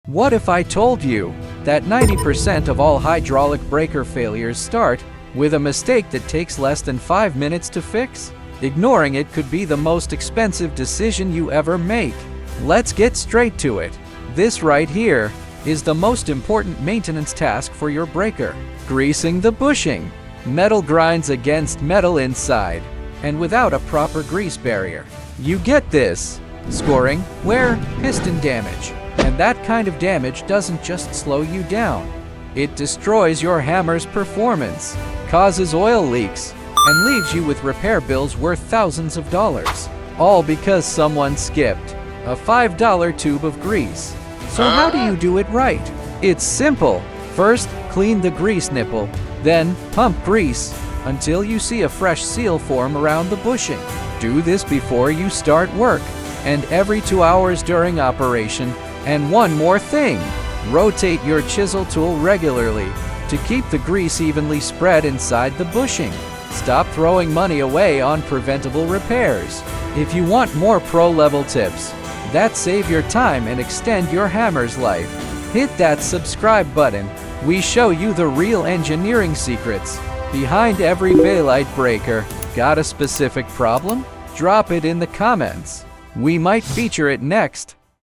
What if I told you that 90% of all hydraulic breaker failures start with a mistake that takes less than 5 minutes to fix? Ignoring it could be the most expensive decision you ever make. Let's get straight to it. This right here is the most important maintenance task for your breaker: greasing the bushing. Metal grinds against metal inside, and without a proper grease barrier, you get this: scoring, wear, piston damage. And that kind of damage doesn't just slow you down. It destroys your hammer's performance, causes oil leaks, and leaves you with repair bills worth thousands of dollars. All because someone skipped a $5 tube of grease. So how do you do it right? It's simple. First, clean the grease nipple. Then, pump grease until you see a fresh seal form around the bushing. Do this before you start work, and every 2 hours during operation. And one more thing, rotate your chisel tool regularly to keep the grease evenly spread inside the bushing. Stop throwing money away on preventable repairs. If you want more pro-level tips that save your time and extend your hammer's life, hit that subscribe button. We show you the real engineering secrets behind every Beilite breaker. Got a specific problem? Drop it in the comments. We might feature it next.